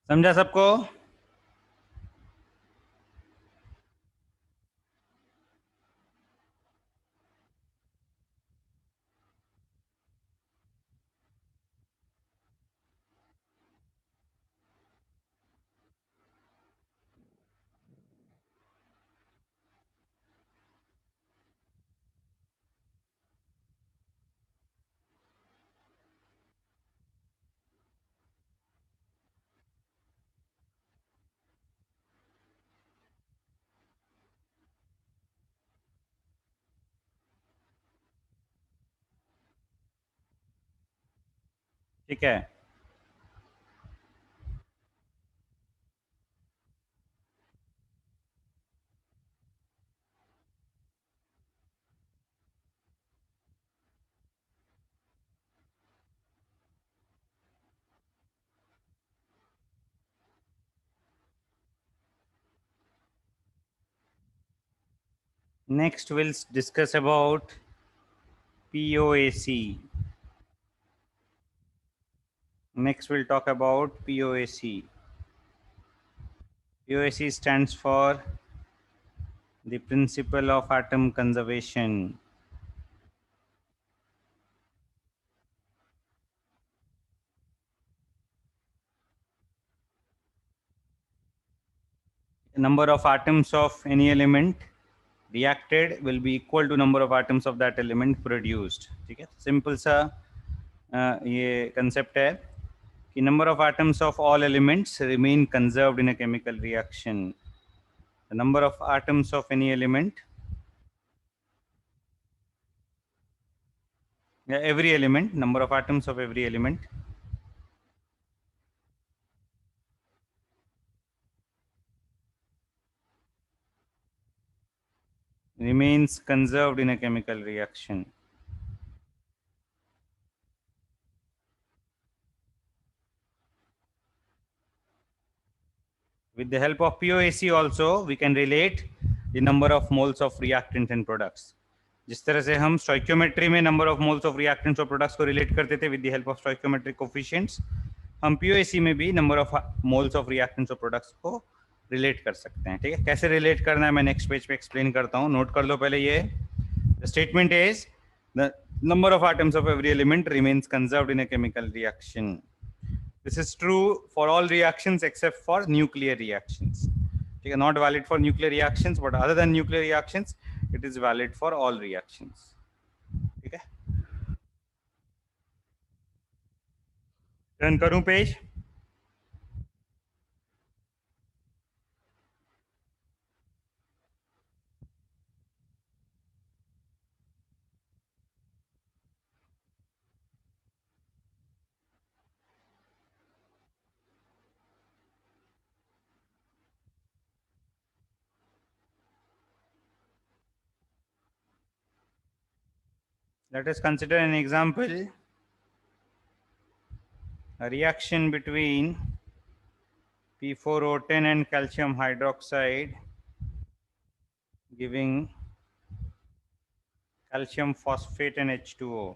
Speaker 1: समझा सबको? ठीक है, next we'll discuss about POAC. Next we'll talk about POAC. POAC stands for the principle of atom conservation. Number of atoms of any element reacted will be equal to number of atoms of that element produced. ठीक है, simple सा ये concept है कि number of atoms of all elements remain conserved in a chemical reaction. The number of atoms of any element, every element, number of atoms of every element remains conserved in a chemical reaction. With the help of POAC also, we can relate the number of moles of reactants and products. जिस तरह से हम stoichiometry में number of moles of reactants और products को relate करते थे with the help of stoichiometric coefficients, हम पीओएसी में भी number of moles of reactants और प्रोडक्ट्स को रिलेट कर सकते हैं. ठीक है, कैसे रिलेट करना है मैं नेक्स्ट पेज पे एक्सप्लेन करता हूं. नोट कर लो पहले ये statement is the number of atoms of every element remains conserved in a chemical reaction. This is true for all reactions except for nuclear reactions. Okay, not valid for nuclear reactions, but other than nuclear reactions, it is valid for all reactions. Okay. Turn करूं page. Let us consider an example. A reaction between P4O10 and calcium hydroxide giving calcium phosphate and H2O.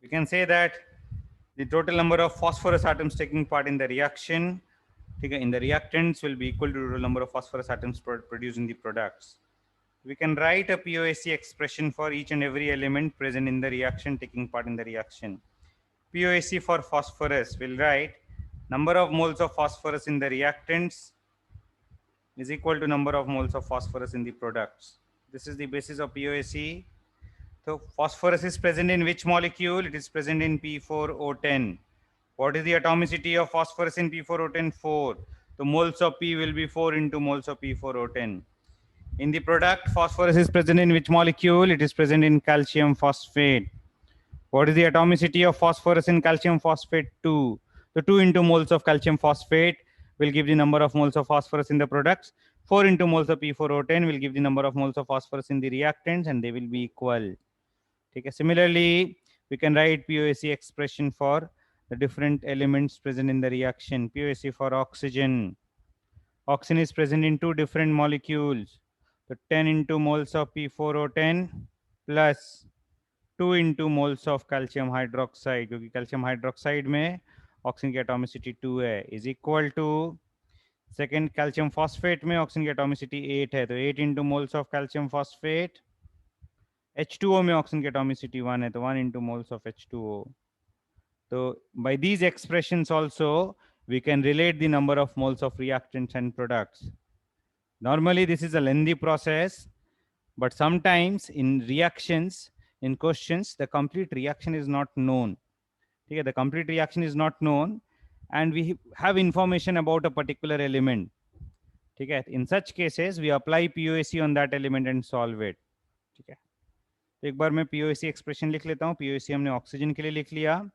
Speaker 1: We can say that the total number of phosphorus atoms taking part in the reaction in the reactants will be equal to the total number of phosphorus atoms produced in the products. We can write a POAC expression for each and every element present in the reaction taking part in the reaction. POAC for phosphorus will write number of moles of phosphorus in the reactants is equal to number of moles of phosphorus in the products. This is the basis of POAC. So phosphorus is present in which molecule? It is present in P4O10. What is the atomicity of phosphorus in P4O10? 4. So moles of P will be 4 into moles of P4O10. In the product, phosphorus is present in which molecule? It is present in calcium phosphate. What is the atomicity of phosphorus in calcium phosphate? 2. So 2 into moles of calcium phosphate will give the number of moles of phosphorus in the products. 4 into moles of P4O10 will give the number of moles of phosphorus in the reactants, and they will be equal. Okay. Similarly, we can write POAC expression for the different elements present in the reaction. POAC for oxygen Oxygen is present in two different molecules. So 10 into moles of P4O10 plus 2 into moles of calcium hydroxide, क्योंकि calcium hydroxide में oxygen की atomicity 2 है, is equal to second calcium phosphate में oxygen की atomicity 8 है, तो 8 into moles of calcium phosphate. H2O में oxygen की atomicity 1 है, तो 1 into moles of H2O. So by these expressions also, we can relate the number of moles of reactants and products. Normally, this is a lengthy process, but sometimes in reactions, in questions, the complete reaction is not known. Okay, the complete reaction is not known, and we have information about a particular element. Okay, in such cases, we apply POAC on that element and solve it. ठीक है, तो एक बार मैं POAC expression लिख लेता हूँ. POAC हमने oxygen के लिए लिख लिया.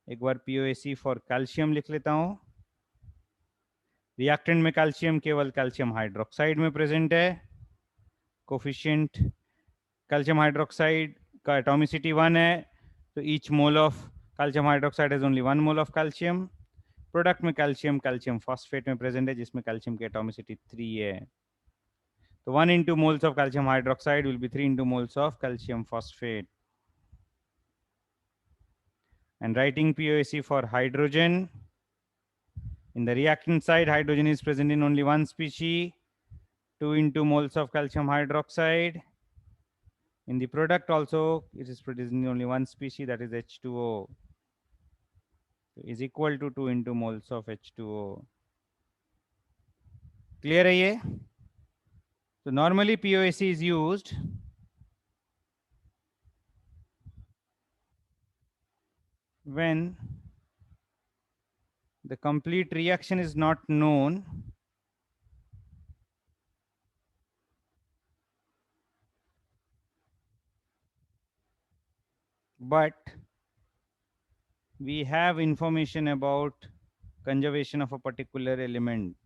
Speaker 1: एक बार POAC फॉर कैल्शियम लिख लेता हूँ. रिएक्टेंट में कैल्शियम केवल कैल्शियम हाइड्रोक्साइड में प्रेजेंट है. कोफिशिएंट कैल्शियम हाइड्रोक्साइड का एटॉमिसिटी 1 है, तो each mole of calcium hydroxide is only 1 mole of calcium. Product में कैल्शियम कैल्शियम फॉस्फेट में प्रेजेंट है, जिसमें कैल्शियम की एटॉमिसिटी 3 है. तो 1 into moles of calcium hydroxide will be 3 into moles of calcium phosphate. And writing POAC for hydrogen. In the reactant side, hydrogen is present in only one species, 2 into moles of calcium hydroxide. In the product also, it is produced in only one species, that is H2O. So is equal to 2 into moles of H2O. Clear है ये? So normally POAC is used when the complete reaction is not known, but we have information about conservation of a particular element.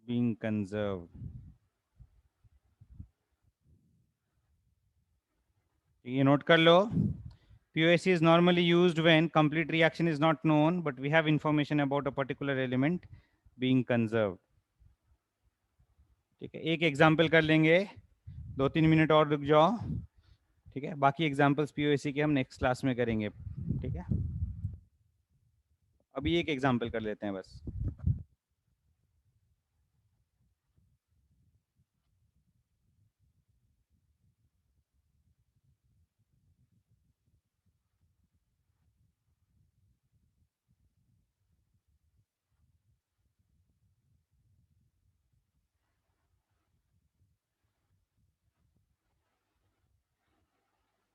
Speaker 1: Being conserved. ये note कर लो. POAC is normally used when complete reaction is not known, but we have information about a particular element being conserved. ठीक है, एक example कर लेंगे, 2-3 minute और रुक जाओ. ठीक है, बाकी एग्जाम्पल्स POAC के हम नेक्स्ट क्लास में करेंगे. ठीक है, अभी एक एग्जाम्पल कर लेते हैं बस.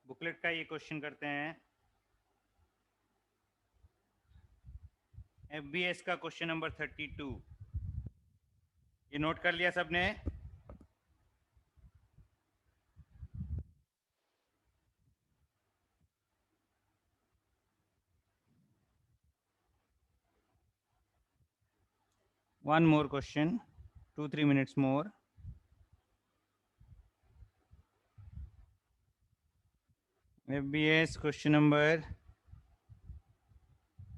Speaker 1: बुकलेट का ये क्वेश्चन करते हैं. FBS का क्वेश्चन नंबर 32. ये नोट कर लिया सबने? One more question, 2-3 minutes more. FBS question number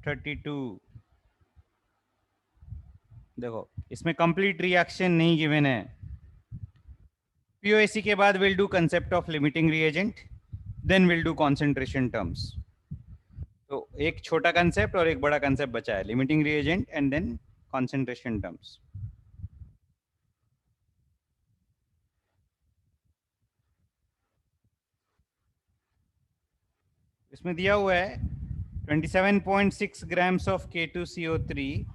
Speaker 1: 32. देखो, इसमें कंप्लीट रिएक्शन नहीं गिवन है. POAC के बाद will do concept of limiting reagent, then will do concentration terms. तो एक छोटा कंसेप्ट और एक बड़ा कंसेप्ट बचा है, limiting reagent and then concentration terms. इसमें दिया हुआ है 27.6 grams of K2CO3.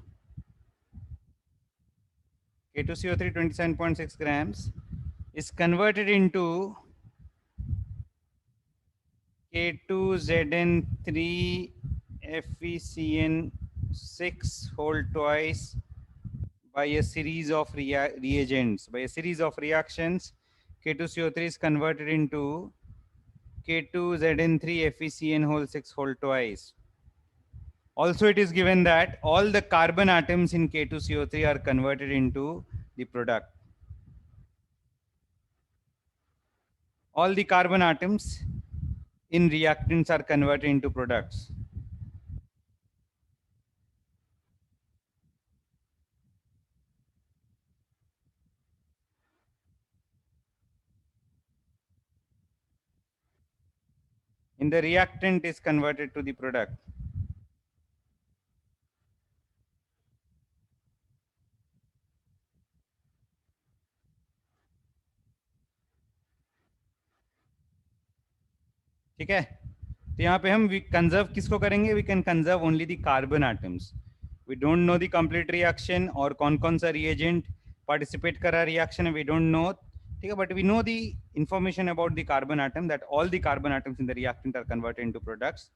Speaker 1: K2CO3 27.6 grams is converted into K2ZN3 FeCN6 whole twice by a series of reagents. By a series of reactions, K2CO3 is converted into K2ZN3 FeCN whole 6 whole twice. Also, it is given that all the carbon atoms in K2CO3 are converted into the product. all the carbon atoms in reactants are converted into products. In the reactant is converted to the product. ठीक है, तो यहाँ पे हम conserve किसको करेंगे? We can conserve only the carbon atoms. We don't know the complete reaction और कौन कौन सा रिएजेंट पार्टिसिपेट कर रहा है रिएक्शन, वी डोंट नो. ठीक है, but we know the information about the carbon atom, that all the carbon atoms in the reactant are converted into products.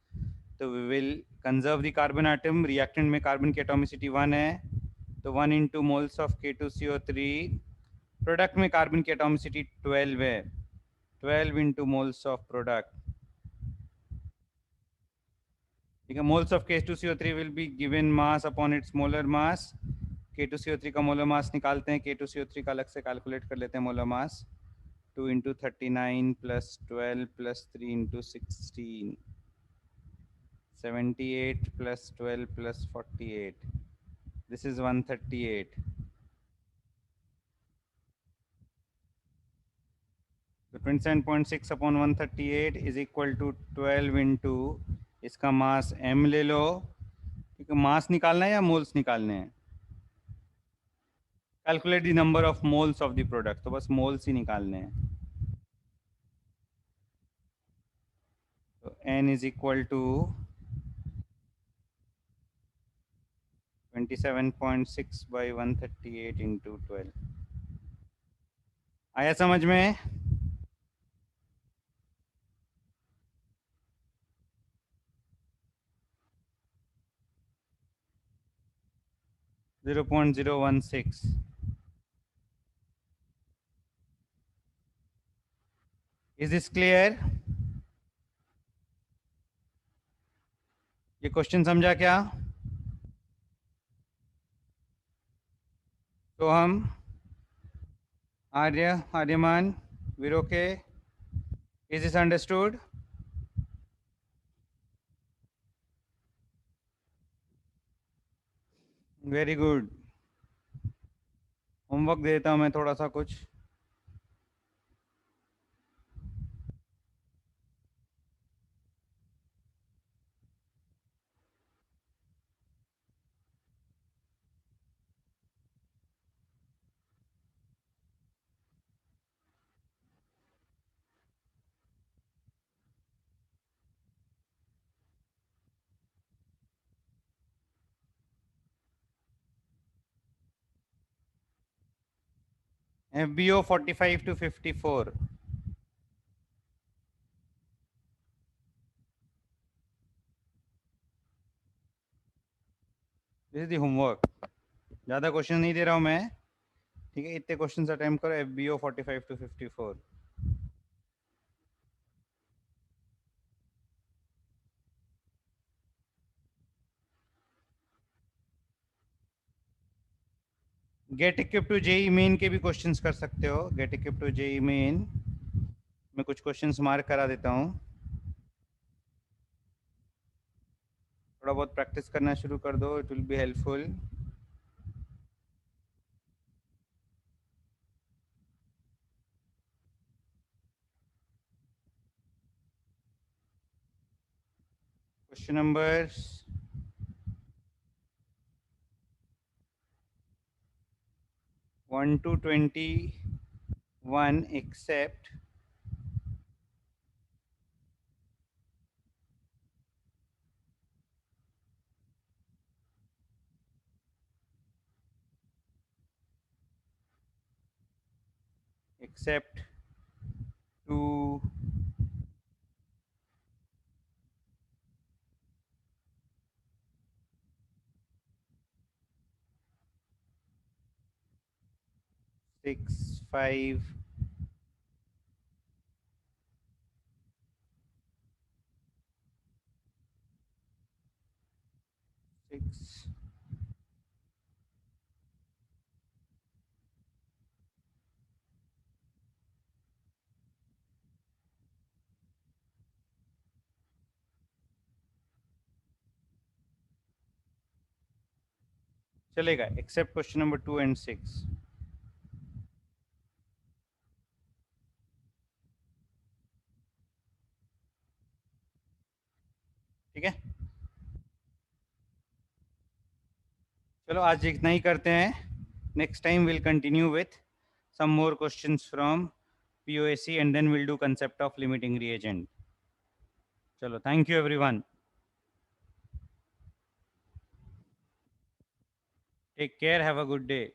Speaker 1: तो we will conserve the carbon atom. Reactant में carbon की atomicity 1 है, तो 1 into moles of K2CO3. Product में carbon की atomicity 12 है, 12 into moles of product. ठीक है, moles of K2CO3 will be given mass upon its molar mass. K2CO3 का मोलर मास निकालते हैं, K2CO3 का अलग से कैलकुलेट कर लेते हैं molar mass. 2 into 39 plus 12 plus 3 into 16, 78 plus 12 plus 48. This is 138. So 27.6 upon 138 is equal to 12 into इसका मास m ले लो. ठीक है, मास निकालना है या मोल्स निकालने हैं? Calculate the number of moles of the product, तो बस मोल्स ही निकालने हैं. तो n is equal to 27.6 by 138 into 12. आया समझ में? (0.016). Is this clear? ये क्वेश्चन समझा क्या? तो हम Aryaman, we're okay? Is this understood? Very good. Homework देता हूं मैं थोड़ा सा कुछ. FBO 45 to 54. This is the homework. ज़्यादा क्वेश्चन नहीं दे रहा हूँ मैं. ठीक है, इतने क्वेश्चन अटेम्प्ट करो. FBO 45 to 54. Get equip to JEE main के भी क्वेश्चंस कर सकते हो. Get equip to JEE main मैं कुछ क्वेश्चंस मार्क करा देता हूँ. थोड़ा बहुत प्रैक्टिस करना शुरू कर दो, it will be helpful. Question number 1 to 21 except two 6 5 6 . चलेगा except question number 2 and 6. ठीक है, चलो आज इतना ही करते हैं. Next time we'll continue with some more questions from POAC and then we'll do concept of limiting reagent. चलो, thank you everyone. Take care, have a good day.